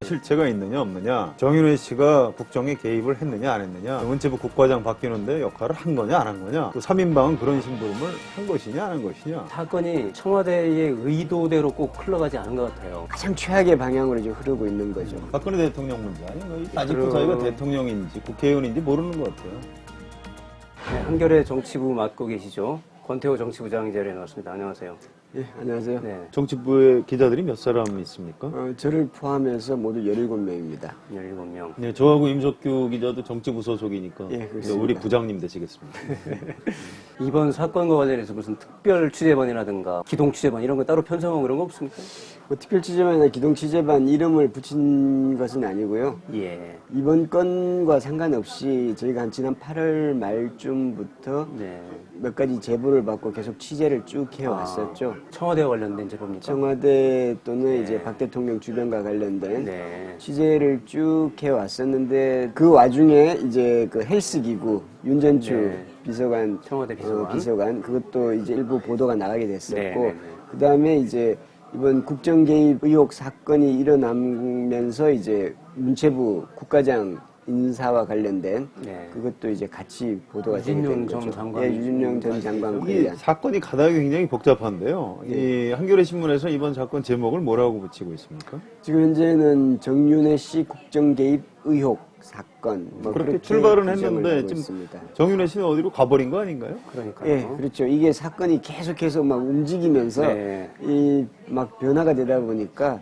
실체가 있느냐 없느냐, 정윤회 씨가 국정에 개입을 했느냐 안 했느냐, 문체부 국과장 바뀌는데 역할을 한 거냐 안 한 거냐, 또 3인방은 그런 심부름을 한 것이냐 안 한 것이냐. 사건이 청와대의 의도대로 꼭 흘러가지 않은 것 같아요. 가장 최악의 방향으로 지금 흐르고 있는 거죠. 박근혜 대통령 문제 아닌가? 아직도 저희가 대통령인지 국회의원인지 모르는 것 같아요. 네, 한겨레 정치부 맡고 계시죠. 권태호 정치부장 자리에 나왔습니다. 안녕하세요. 예, 안녕하세요. 네, 정치부에 기자들이 몇 사람 있습니까? 저를 포함해서 모두 17명입니다. 17명. 네, 저하고 임석규 기자도 정치부 소속이니까 예, 그렇습니다. 우리 부장님 되시겠습니다. 이번 사건과 관련해서 무슨 특별 취재반이라든가 기동 취재반 이런 거 따로 편성하고 그런 거 없습니까? 특별 취재반이나 기동 취재반 이름을 붙인 것은 아니고요. 예. 이번 건과 상관없이 저희가 한 지난 8월 말쯤부터 네. 몇 가지 제보를 받고 계속 취재를 쭉 해왔었죠. 청와대와 관련된 제보입니까? 청와대 또는 이제 박 대통령 주변과 관련된 네. 취재를 쭉 해왔었는데 그 와중에 이제 그 헬스기구 윤전추 네. 비서관 청와대 비서관. 비서관 그것도 이제 일부 보도가 나가게 됐었고 네, 네, 네. 그 다음에 이제 이번 국정 개입 의혹 사건이 일어나면서 이제 문체부 국과장 인사와 관련된 네. 그것도 이제 같이 보도가 되게 된 유진룡 전 거죠. 장관. 예, 유진룡 전 장관 이 관련. 사건이 가닥이 굉장히 복잡한데요. 이 한겨레 신문에서 이번 사건 제목을 뭐라고 붙이고 있습니까? 지금 현재는 정윤회 씨 국정 개입 의혹 사건 뭐 그렇게 그렇게 출발은 규정을 했는데 하고 지금 있습니다. 정윤회 씨는 어디로 가버린 거 아닌가요? 그러니까요. 예, 그렇죠. 이게 사건이 계속해서 막 움직이면서 네. 이 막 변화가 되다 보니까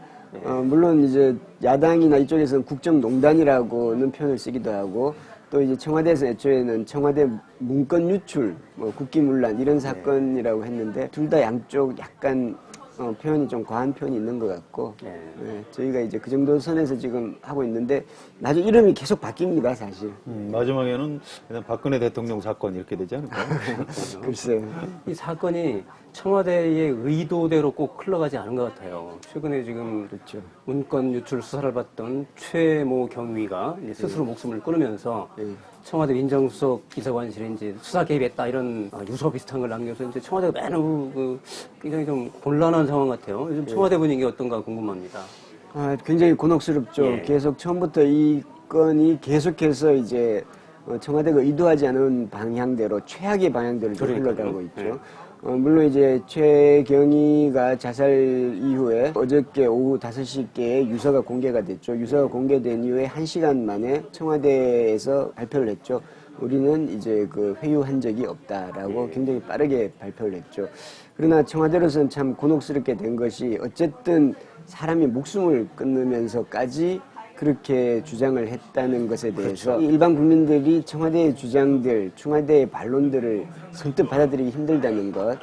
물론 이제 야당이나 이쪽에서는 국정농단이라고는 표현을 쓰기도 하고 또 이제 청와대에서 애초에는 청와대 문건 유출, 뭐 국기문란 이런 사건이라고 했는데 둘 다 양쪽 약간 표현이 좀 과한 표현이 있는 것 같고 네. 예, 저희가 이제 그 정도 선에서 지금 하고 있는데 나중에 이름이 계속 바뀝니다 사실. 마지막에는 그냥 박근혜 대통령 사건 이렇게 되지 않을까요? 글쎄요. 이 사건이 청와대의 의도대로 꼭 흘러가지 않은 것 같아요. 최근에 지금 그렇죠. 문건 유출 수사를 받던 최모 경위가 이제 스스로 목숨을 끊으면서 예. 청와대 민정수석 비서관실에 이제 수사 개입했다 이런 유서 비슷한 걸 남겨서 이제 청와대가 매우 굉장히 좀 곤란한 상황 같아요. 요즘 청와대 분위기 어떤가 궁금합니다. 굉장히 곤혹스럽죠. 예. 계속 처음부터 이 건이 계속해서 이제 청와대가 의도하지 않은 방향대로 최악의 방향대로 좀 그러니까요. 흘러가고 있죠. 예. 물론 이제 최경희가 자살 이후에 어저께 오후 5시께 유서가 공개가 됐죠. 유서가 공개된 이후에 1시간 만에 청와대에서 발표를 했죠. 우리는 이제 그 회유한 적이 없다라고 굉장히 빠르게 발표를 했죠. 그러나 청와대로서는 참 곤혹스럽게 된 것이 어쨌든 사람이 목숨을 끊으면서까지 그렇게 주장을 했다는 것에 대해서 그렇죠. 일반 국민들이 청와대의 주장들, 청와대의 반론들을 선뜻 받아들이기 힘들다는 것.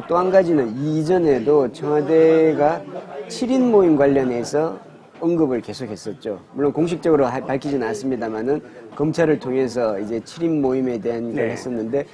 또 한 가지는 이전에도 청와대가 7인 모임 관련해서 언급을 계속했었죠. 물론 공식적으로 밝히지는 않았습니다만은 검찰을 통해서 이제 7인 모임에 대한 걸 네. 했었는데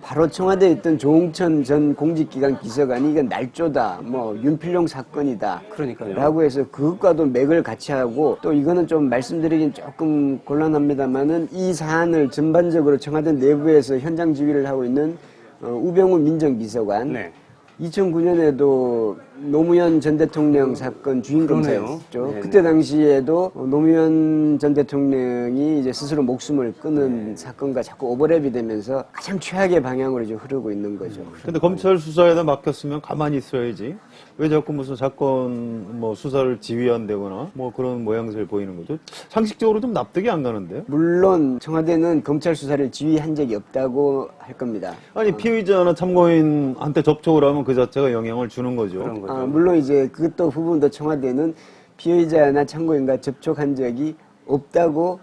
바로 청와대에 있던 조홍천 전 공직기강 비서관이 이건 날조다, 뭐 윤필용 사건이다. 그러니까요. 라고 해서 그것과도 맥을 같이 하고 또 이거는 좀 말씀드리긴 조금 곤란합니다만은 이 사안을 전반적으로 청와대 내부에서 현장 지휘를 하고 있는 우병우 민정비서관. 네. 2009년에도 노무현 전 대통령 사건 주인검사였죠. 네네. 그때 당시에도 노무현 전 대통령이 이제 스스로 목숨을 끊은 사건과 자꾸 오버랩이 되면서 가장 최악의 방향으로 지금 흐르고 있는 거죠. 근데 검찰 수사에다 맡겼으면 가만히 있어야지. 왜 자꾸 무슨 사건 뭐 수사를 지휘한다거나 뭐 그런 모양새를 보이는 거죠? 상식적으로 좀 납득이 안 가는데요? 물론 청와대는 검찰 수사를 지휘한 적이 없다고 할 겁니다. 아니 피의자나 참고인한테 접촉을 하면 그 자체가 영향을 주는 거죠. 그런 거죠. 물론 이제 그것도 부분도 청와대는 피의자나 참고인과 접촉한 적이 없다고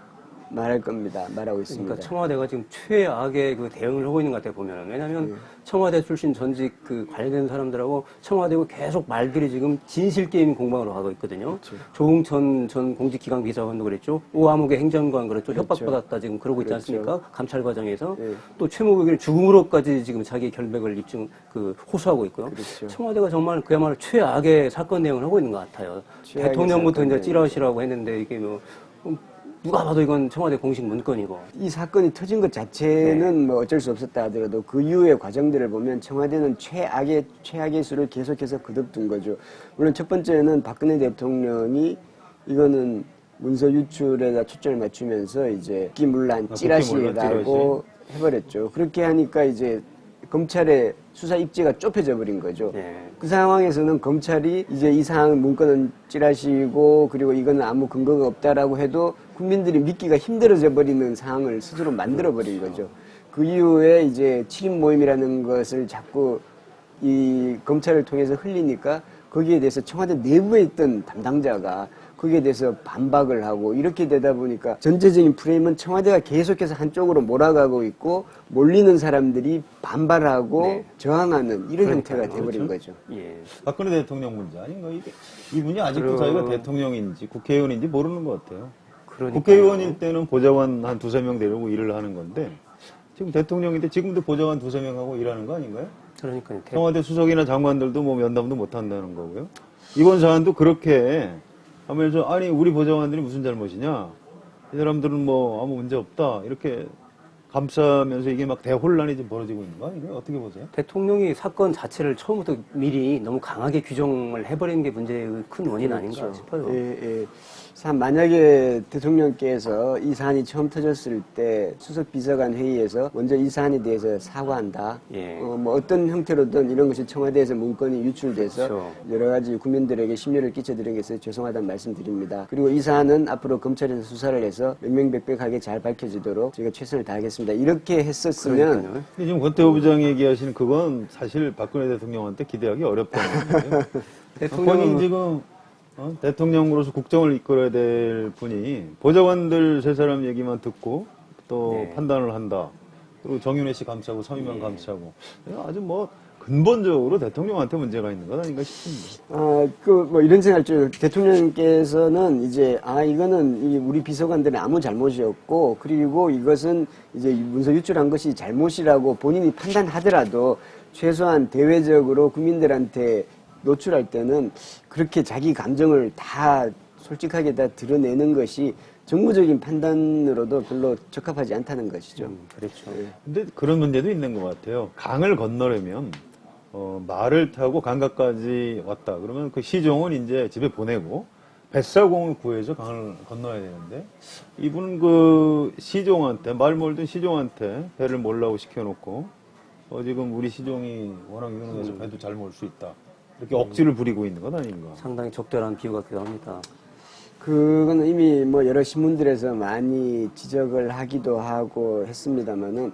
말할 겁니다. 말하고 있습니다. 그러니까 청와대가 지금 최악의 그 대응을 하고 있는 것 같아요, 보면은. 왜냐하면 청와대 출신 전직 그 관련된 사람들하고 청와대고 계속 말들이 지금 진실게임 공방으로 가고 있거든요. 그렇죠. 조응천 전 공직기강 비서관도 그랬죠. 오아무개 행정관 그랬죠. 그렇죠. 협박받았다 지금 그러고 있지 그렇죠. 않습니까? 감찰 과정에서. 네. 또 최모국을 죽음으로까지 지금 자기 결백을 호소하고 있고요. 그렇죠. 청와대가 정말 그야말로 최악의 사건 대응을 하고 있는 것 같아요. 최악의 대통령부터 사건 이제 찌라시라고 했는데 이게 뭐 누가 봐도 이건 청와대 공식 문건이고. 이 사건이 터진 것 자체는 뭐 어쩔 수 없었다 하더라도 그 이후의 과정들을 보면 청와대는 최악의 수를 계속해서 거듭둔 거죠. 물론 첫 번째는 박근혜 대통령이 이거는 문서 유출에다 초점을 맞추면서 이제 국기문란 국기문란 찌라시라고 해버렸죠. 그렇게 하니까 이제 검찰의 수사 입지가 좁혀져 버린 거죠. 예. 그 상황에서는 검찰이 이제 이 사항 문건은 찌라시고 그리고 이거는 아무 근거가 없다라고 해도 국민들이 믿기가 힘들어져 버리는 상황을 스스로 만들어 버린 거죠. 그 이후에 이제 7인 모임이라는 것을 자꾸 이 검찰을 통해서 흘리니까 거기에 대해서 청와대 내부에 있던 담당자가 거기에 대해서 반박을 하고 이렇게 되다 보니까 전체적인 프레임은 청와대가 계속해서 한쪽으로 몰아가고 있고 몰리는 사람들이 반발하고 네. 저항하는 이런 형태가 그러니까요. 돼버린 거죠. 예. 박근혜 대통령 문제 아닌가? 이분이 아직도 그럼- 자기가 대통령인지 국회의원인지 모르는 것 같아요. 그러니까요. 국회의원일 때는 보좌관 한 두세 명 데리고 일을 하는 건데 지금 대통령인데 지금도 보좌관 두세 명하고 일하는 거 아닌가요? 그러니까요. 청와대 수석이나 장관들도 뭐 면담도 못 한다는 거고요. 이번 사안도 그렇게 하면서 아니 우리 보좌관들이 무슨 잘못이냐? 이 사람들은 뭐 아무 문제 없다 이렇게 감싸면서 이게 막 대혼란이 좀 벌어지고 있는 거 아니에요? 어떻게 보세요? 대통령이 사건 자체를 처음부터 미리 너무 강하게 규정을 해버리는 게 문제의 큰 원인 아닌가 싶어요. 예, 예. 만약에 대통령께서 이 사안이 처음 터졌을 때 수석 비서관 회의에서 먼저 이 사안에 대해서 사과한다. 예. 뭐 어떤 형태로든 이런 것이 청와대에서 문건이 유출돼서 그렇죠. 여러 가지 국민들에게 심려를 끼쳐드린 것에 죄송하다는 말씀드립니다. 그리고 이 사안은 앞으로 검찰에서 수사를 해서 명명백백하게 잘 밝혀지도록 저희가 최선을 다하겠습니다. 이렇게 했었으면 그러니까요. 근데 지금 권태호 부장이 얘기하시는 그건 사실 박근혜 대통령한테 기대하기 어렵다는 거예요. 본인 지금 대통령으로서 국정을 이끌어야 될 분이 보좌관들 세 사람 얘기만 듣고 또 네. 판단을 한다. 그리고 정윤회 씨 감싸고 서희만 감싸고 아주 뭐 근본적으로 대통령한테 문제가 있는 것 아닌가 싶습니다. 뭐 이런 생각을 좀 대통령께서는 이제 이거는 우리 비서관들의 아무 잘못이었고 그리고 이것은 이제 문서 유출한 것이 잘못이라고 본인이 판단하더라도 최소한 대외적으로 국민들한테 노출할 때는 그렇게 자기 감정을 다 솔직하게 다 드러내는 것이 정무적인 판단으로도 별로 적합하지 않다는 것이죠. 그렇죠. 근데 그런 문제도 있는 것 같아요. 강을 건너려면 말을 타고 강가까지 왔다. 그러면 그 시종은 이제 집에 보내고 뱃사공을 구해서 강을 건너야 되는데 이분은 그 시종한테 말 몰던 시종한테 배를 몰라고 시켜놓고 지금 우리 시종이 워낙 유능해서 배도 잘 몰 수 있다. 이렇게 억지를 부리고 있는 것 아닌가. 상당히 적절한 비유 같기도 합니다. 그거는 이미 뭐 여러 신문들에서 많이 지적을 하기도 하고 했습니다만은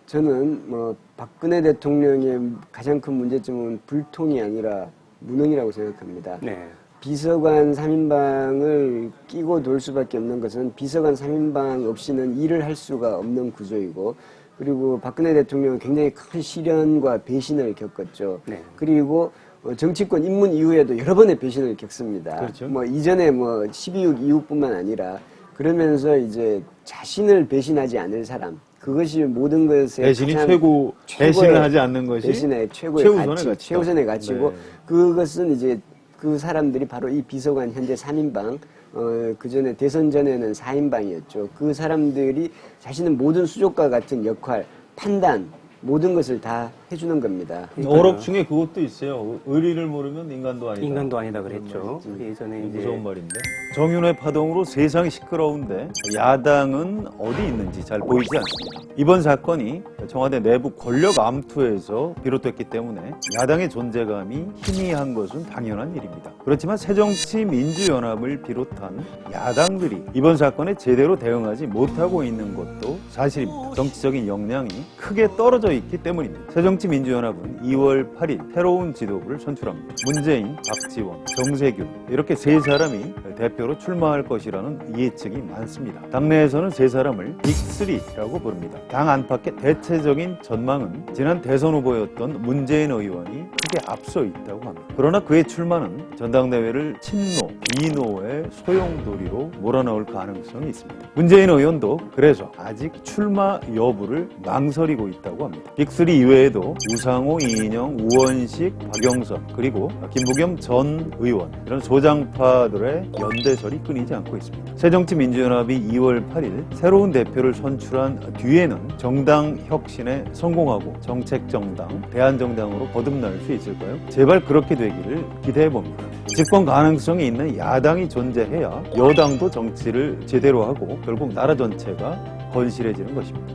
저는 뭐 박근혜 대통령의 가장 큰 문제점은 불통이 아니라 무능이라고 생각합니다. 네. 비서관 3인방을 끼고 돌 수밖에 없는 것은 비서관 3인방 없이는 일을 할 수가 없는 구조이고 그리고 박근혜 대통령은 굉장히 큰 시련과 배신을 겪었죠. 네. 그리고 정치권 입문 이후에도 여러 번의 배신을 겪습니다. 그렇죠. 뭐 이전에 뭐 12.6 이후뿐만 아니라 그러면서 이제 자신을 배신하지 않을 사람 그것이 모든 것에 배신이 가장 배신을 최고의 하지 않는 것이 배신의 최고의 최우선의 가치, 가치다. 최우선의 가치고 네. 그것은 이제 그 사람들이 바로 이 비서관 현재 3인방 그 전에 대선 전에는 4인방이었죠. 그 사람들이 자신은 모든 수족과 같은 역할, 판단 모든 것을 다 해주는 겁니다. 어록 중에 그것도 있어요. 의리를 모르면 인간도 아니다. 인간도 아니다 그랬죠. 예전에 이제 무서운 말인데. 정윤회 파동으로 세상이 시끄러운데 야당은 어디 있는지 잘 보이지 않습니다. 이번 사건이 청와대 내부 권력 암투에서 비롯됐기 때문에 야당의 존재감이 희미한 것은 당연한 일입니다. 그렇지만 새정치민주연합을 비롯한 야당들이 이번 사건에 제대로 대응하지 못하고 있는 것도 사실입니다. 정치적인 역량이 크게 떨어져 있기 때문입니다. 새정치민주연합은 2월 8일 새로운 지도부를 선출합니다. 문재인, 박지원, 정세균 이렇게 세 사람이 대표로 출마할 것이라는 예측이 많습니다. 당내에서는 세 사람을 빅3라고 부릅니다. 당 안팎의 대체적인 전망은 지난 대선 후보였던 문재인 의원이 크게 앞서 있다고 합니다. 그러나 그의 출마는 전당대회를 친노, 비노의 소용돌이로 몰아넣을 가능성이 있습니다. 문재인 의원도 그래서 아직 출마 여부를 망설이고 있다고 합니다. 빅3 이외에도 우상호, 이인영, 우원식, 박영선 그리고 김부겸 전 의원 이런 소장파들의 연대설이 끊이지 않고 있습니다. 새정치민주연합이 2월 8일 새로운 대표를 선출한 뒤에는 정당 혁신에 성공하고 정책정당, 대한정당으로 거듭날 수 있습니다. 있을까요? 제발 그렇게 되기를 기대해 봅니다. 집권 가능성이 있는 야당이 존재해야 여당도 정치를 제대로 하고 결국 나라 전체가 건실해지는 것입니다.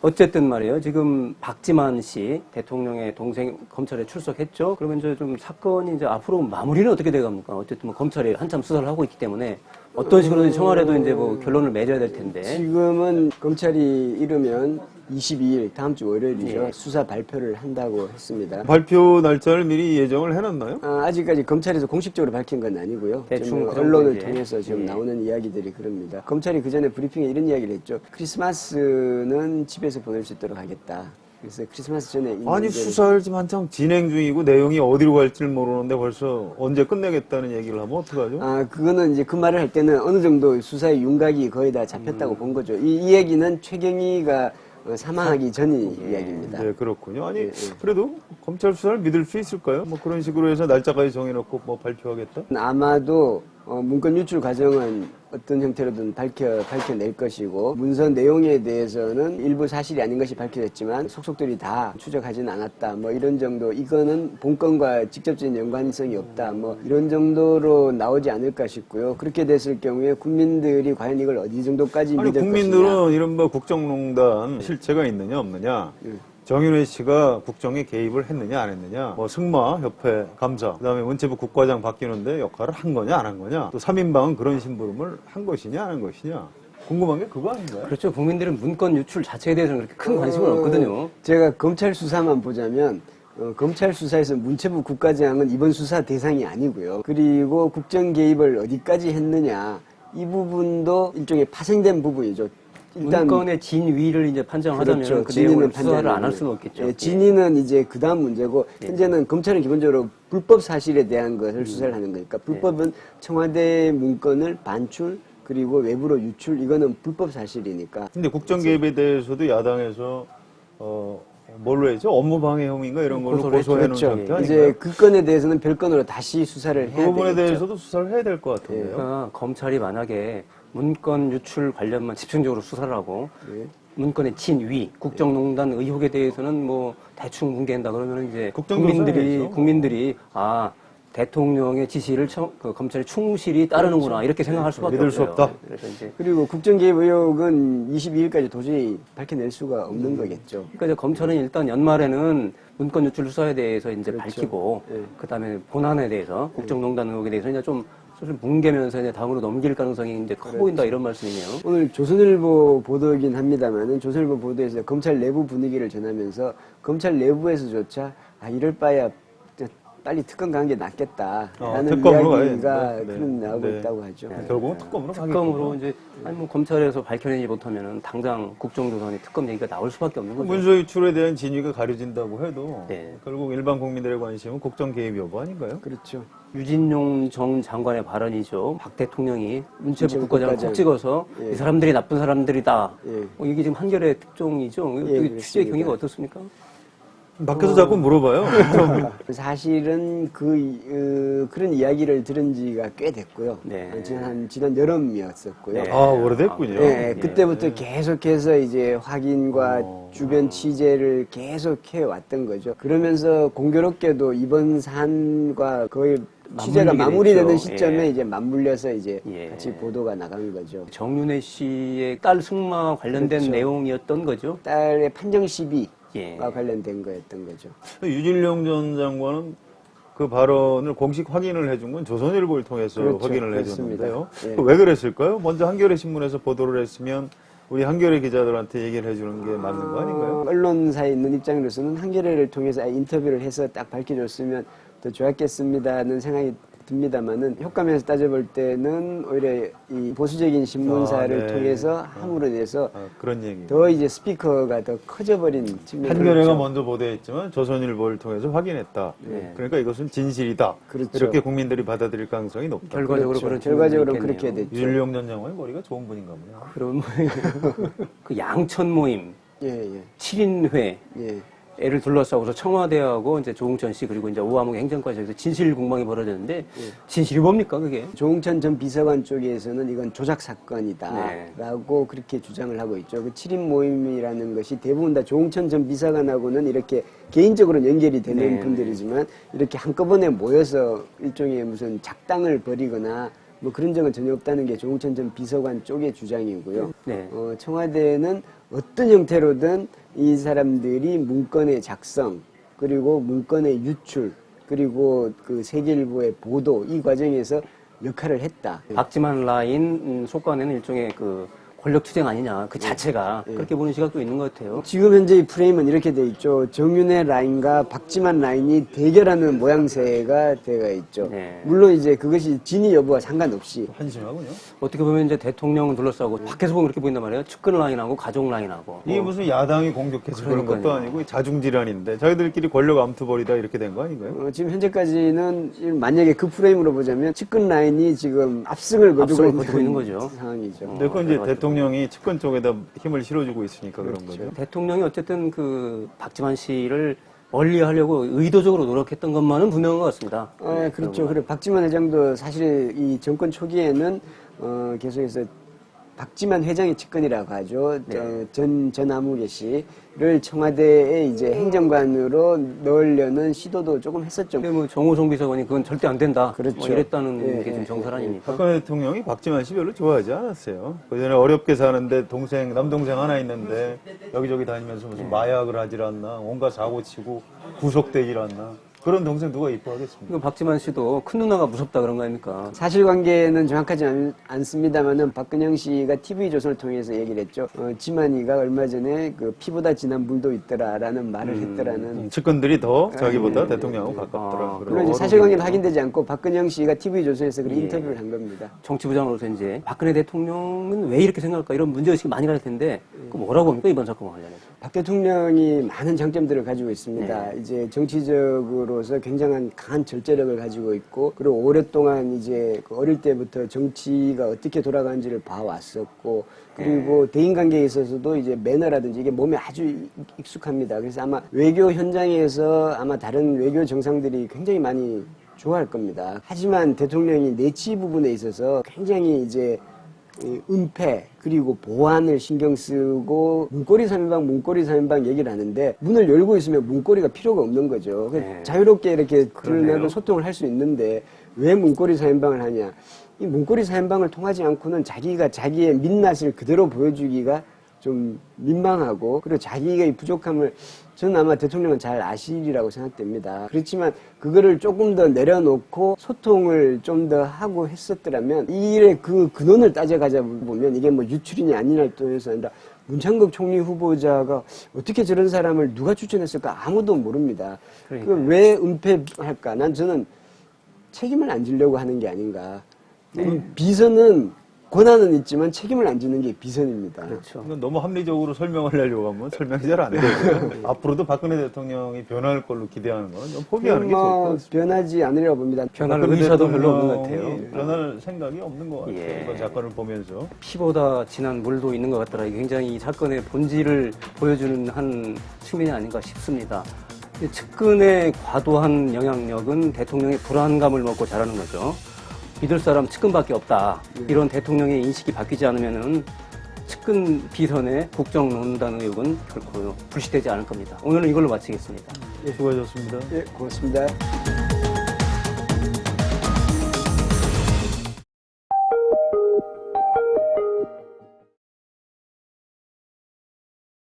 어쨌든 말이에요. 지금 박지만 씨 대통령의 동생 검찰에 출석했죠. 그러면 이제 좀 사건이 이제 앞으로 마무리는 어떻게 돼갑니까? 어쨌든 뭐 검찰이 한참 수사를 하고 있기 때문에 어떤 식으로든 청와대도 이제 뭐 결론을 맺어야 될 텐데. 지금은 검찰이 이르면 22일 다음 주 월요일이죠. 예. 수사 발표를 한다고 했습니다. 발표 날짜를 미리 예정을 해놨나요? 아직까지 검찰에서 공식적으로 밝힌 건 아니고요. 대충 지금 그 정도 언론을 이제. 통해서 지금 예. 나오는 이야기들이 그럽니다. 검찰이 그 전에 브리핑에 이런 이야기를 했죠. 크리스마스는 집에서 보낼 수 있도록 하겠다. 그래서 크리스마스 전에 이 아니 문제를- 수사를 지금 한창 진행 중이고 내용이 어디로 갈지 모르는데 벌써 언제 끝내겠다는 얘기를 하면 어떡하죠? 그거는 이제 그 말을 할 때는 어느 정도 수사의 윤곽이 거의 다 잡혔다고 본 거죠. 이 얘기는 최경희가 사망하기 전 이야기입니다. 네, 그렇군요. 아니, 예. 그래도 검찰 수사를 믿을 수 있을까요? 뭐 그런 식으로 해서 날짜까지 정해놓고 뭐 발표하겠다? 아마도 문건 유출 과정은 어떤 형태로든 밝혀낼 것이고 문서 내용에 대해서는 일부 사실이 아닌 것이 밝혀졌지만 속속들이 다 추적하지는 않았다. 뭐 이런 정도 이거는 본건과 직접적인 연관성이 없다. 뭐 이런 정도로 나오지 않을까 싶고요. 그렇게 됐을 경우에 국민들이 과연 이걸 어디 정도까지 아니, 믿을 국민들은 것이냐. 이른바 국정농단 실체가 있느냐 없느냐, 정윤회 씨가 국정에 개입을 했느냐 안 했느냐, 뭐 승마협회 감사, 그다음에 문체부 국과장 바뀌는데 역할을 한 거냐 안 한 거냐, 또 3인방은 그런 심부름을 한 것이냐 안 한 것이냐, 궁금한 게 그거 아닌가요? 그렇죠. 국민들은 문건 유출 자체에 대해서는 그렇게 큰 관심은 없거든요. 제가 검찰 수사만 보자면 검찰 수사에서 문체부 국과장은 이번 수사 대상이 아니고요. 그리고 국정 개입을 어디까지 했느냐 이 부분도 일종의 파생된 부분이죠. 문건의 진위를 이제 판정하자면 그렇죠. 그 내용을 진위는 수사를 안 할 판단하는 수는 없겠죠. 예, 진위는 이제 그 다음 문제고 현재는 검찰은 기본적으로 불법 사실에 대한 것을 수사를 하는 거니까 불법은 청와대 문건을 반출 그리고 외부로 유출 이거는 불법 사실이니까. 근데 국정 개입에 대해서도 야당에서 뭘로 했죠? 업무방해 혐의인가 이런 걸로 고소를 고소해 놓은 그렇죠. 상태 아닌가요? 이제 그 건에 대해서는 별건으로 다시 수사를 그 해야 부분에 되겠죠. 대해서도 수사를 해야 될 것 같은데요. 그러니까 검찰이 만약에 문건 유출 관련만 집중적으로 수사를 하고 네. 문건의 진위, 국정농단 의혹에 대해서는 뭐 대충 공개한다 그러면 이제 국정조사해야죠. 국민들이 대통령의 지시를 그 검찰이 충실히 따르는구나 이렇게 생각할 수밖에 믿을 수 없어요. 없다. 그래서 이제 그리고 국정개입 의혹은 22일까지 도저히 밝혀낼 수가 없는 거겠죠. 그러니까 이제 검찰은 일단 연말에는 문건 유출 수사에 대해서 이제 그렇죠. 밝히고 예. 그다음에 본안에 대해서 국정농단 의혹에 대해서 이제 좀 사실 뭉개면서 이제 다음으로 넘길 가능성이 이제 커 보인다 이런 말씀이네요. 오늘 조선일보 보도이긴 합니다만은 조선일보 보도에서 검찰 내부 분위기를 전하면서 검찰 내부에서조차 이럴 바야 빨리 특검 가는 게 낫겠다라는 특검으로 이야기가 가야겠네. 나오고 네. 있다고 하죠. 결국은 특검으로 특검으로 가겠군요. 이제 아니 뭐 검찰에서 밝혀내지 못하면은 당장 국정조사니 특검 얘기가 나올 수밖에 없는 거죠. 문서 유출에 대한 진위가 가려진다고 해도 네. 결국 일반 국민들의 관심은 국정 개입 여부 아닌가요? 그렇죠. 유진용 전 장관의 발언이죠. 박 대통령이 문체부 문체부 국과장을 국과장. 콕 찍어서 예. 이 사람들이 나쁜 사람들이다. 예. 이게 지금 한결의 특종이죠. 예, 그 그렇습니다. 취재 경위가 어떻습니까? 밖에서 자꾸 물어봐요. 사실은 그런 이야기를 들은 지가 꽤 됐고요. 네. 지난 여름이었었고요. 네. 오래됐군요. 네, 그때부터 계속해서 이제 확인과 주변 취재를 계속해 왔던 거죠. 그러면서 공교롭게도 이번 사안과 거의 취재가 맞물리게 마무리되는 됐죠. 시점에 예. 이제 맞물려서 이제 예. 같이 보도가 나간 거죠. 정윤회 씨의 딸 승마 관련된 그렇죠. 내용이었던 거죠. 딸의 판정 시비와 예. 관련된 거였던 거죠. 유진룡 전 장관은 그 발언을 공식 확인을 해준 건 조선일보를 통해서 그렇죠. 확인을 그렇습니다. 해줬는데요. 예. 왜 그랬을까요? 먼저 한겨레 신문에서 보도를 했으면 우리 한겨레 기자들한테 얘기를 해주는 게 맞는 거 아닌가요? 언론사에 있는 입장으로서는 한겨레를 통해서 인터뷰를 해서 딱 밝혀줬으면 더 좋았겠습니다는 생각이 듭니다만은 효과면에서 따져볼 때는 오히려 이 보수적인 신문사를 네. 통해서 함으로 인해서 그런 얘기. 더 이제 스피커가 더 커져버린 측면이 한겨레가 있죠. 먼저 보도했지만 조선일보를 통해서 확인했다. 네. 그러니까 이것은 진실이다. 그렇죠. 이렇게 국민들이 받아들일 가능성이 높다. 결과적으로 그렇죠. 그런 결과적으로 측면이 그렇게 있겠네요. 됐죠. 유진룡 전 장관이 머리가 좋은 분인가 보네요. 그런 그 양천 모임, 예, 예, 7인회, 예. 애를 둘러싸고서 청와대하고 이제 조홍천 씨 그리고 이제 오화목 행정과에서 진실 공방이 벌어졌는데 진실이 뭡니까 그게? 조홍천 전 비서관 쪽에서는 이건 조작 사건이다라고 네. 그렇게 주장을 하고 있죠. 그 7인 모임이라는 것이 대부분 다 조홍천 전 비서관하고는 이렇게 개인적으로는 연결이 되는 네. 분들이지만 이렇게 한꺼번에 모여서 일종의 무슨 작당을 벌이거나 뭐 그런 적은 전혀 없다는 게 조홍천 전 비서관 쪽의 주장이고요. 네. 청와대는 어떤 형태로든 이 사람들이 문건의 작성 그리고 문건의 유출 그리고 그 세계일보의 보도 이 과정에서 역할을 했다. 박지만 라인 속관에는 일종의 그 권력 투쟁 아니냐 그 자체가 그렇게 보는 시각도 있는 것 같아요. 지금 현재 이 프레임은 이렇게 돼 있죠. 정윤회 라인과 박지만 라인이 대결하는 모양새가 되어 있죠. 네. 물론 이제 그것이 진위 여부와 상관없이 한심하군요. 어떻게 보면 이제 대통령을 둘러싸고 밖에서 보면 그렇게 보인단 말이에요. 측근 라인하고 가족 라인하고. 이게 무슨 야당이 공격해서 그런 것도 그러니까요. 아니고 자중질환인데 자기들끼리 권력 암투벌이다 이렇게 된 거 아닌가요? 지금 현재까지는 만약에 그 프레임으로 보자면 측근 라인이 지금 압승을 거두고 압승을 거두고 있는 거죠. 상황이죠. 근데 그건 이제 대통령이 측근 쪽에다 힘을 실어주고 있으니까 그런 거죠. 대통령이 어쨌든 그 박지만 씨를 멀리하려고 의도적으로 노력했던 것만은 분명한 것 같습니다. 그렇죠. 그래 박지만 회장도 사실 이 정권 초기에는 계속해서 박지만 회장의 측근이라고 하죠. 전 아무개 씨를 청와대에 이제 행정관으로 넣으려는 시도도 조금 했었죠. 근데 뭐 정호성 비서관이 그건 절대 안 된다. 그렇죠. 뭐 이랬다는 예, 게 좀 예, 정설 아닙니까? 박근혜 대통령이 박지만 씨 별로 좋아하지 않았어요. 그 전에 어렵게 사는데 남동생 하나 있는데 여기저기 다니면서 무슨 마약을 하질 않나, 온갖 사고 치고 구속되질 않나. 그런 동생 누가 이뻐하겠습니까? 그 박지만 씨도 큰 누나가 무섭다 그런 거 아닙니까? 사실관계는 정확하지 않습니다만은 박근영 씨가 TV조선을 통해서 얘기를 했죠. 지만이가 얼마 전에 그 피보다 진한 물도 있더라라는 말을 했더라는. 측근들이 더 자기보다 대통령하고 가깝더라. 그런 물론 이제 사실관계는 확인되지 않고 박근영 씨가 TV조선에서 그런 인터뷰를 한 겁니다. 정치부장으로서 이제 박근혜 대통령은 왜 이렇게 생각할까 이런 문제의식이 많이 갈 텐데 그 뭐라고 봅니까 이번 사건과 관련해서? 박 대통령이 많은 장점들을 가지고 있습니다. 이제 정치적으로서 굉장한 강한 절제력을 가지고 있고, 그리고 오랫동안 이제 그 어릴 때부터 정치가 어떻게 돌아가는지를 봐왔었고, 그리고 대인관계에 있어서도 이제 매너라든지 이게 몸에 아주 익숙합니다. 그래서 아마 외교 현장에서 아마 다른 외교 정상들이 굉장히 많이 좋아할 겁니다. 하지만 대통령이 내치 부분에 있어서 굉장히 이제 은폐 그리고 보안을 신경 쓰고 문고리 3인방 얘기를 하는데 문을 열고 있으면 문고리가 필요가 없는 거죠. 자유롭게 이렇게 드러내고 소통을 할 수 있는데 왜 문고리 3인방을 하냐. 이 문고리 4인방을 통하지 않고는 자기가 자기의 민낯을 그대로 보여주기가 좀 민망하고, 그리고 자기의 부족함을 저는 아마 대통령은 잘 아시리라고 생각됩니다. 그렇지만 그거를 조금 더 내려놓고 소통을 좀 더 하고 했었더라면 이 일의 그 근원을 따져가자 보면 이게 뭐 유출이냐 아니냐를 떠나서 아니라 문창극 총리 후보자가 어떻게 저런 사람을 누가 추천했을까 아무도 모릅니다. 그 왜 은폐할까? 저는 책임을 안 지려고 하는 게 아닌가. 비선은 권한은 있지만 책임을 안 지는 게 비선입니다. 그렇죠. 이건 너무 합리적으로 설명을 하려고 하면 설명이 잘 안 되고요. 앞으로도 박근혜 대통령이 변할 걸로 기대하는 건 좀 포기하는 게 좋을 것 같습니다. 변하지 않으려고 봅니다. 변할 박근혜 의사도 별로 없는 것 대통령이 같아요. 변할 생각이 없는 것 같아요. 예. 이번 사건을 보면서. 피보다 진한 물도 있는 것 같더라. 이게 굉장히 이 사건의 본질을 보여주는 한 측면이 아닌가 싶습니다. 측근의 과도한 영향력은 대통령의 불안감을 먹고 자라는 거죠. 믿을 사람 측근밖에 없다. 이런 대통령의 인식이 바뀌지 않으면은 측근 비선의 국정농단 의혹은 결코 불식되지 않을 겁니다. 오늘은 이걸로 마치겠습니다. 수고하셨습니다. 예, 고맙습니다.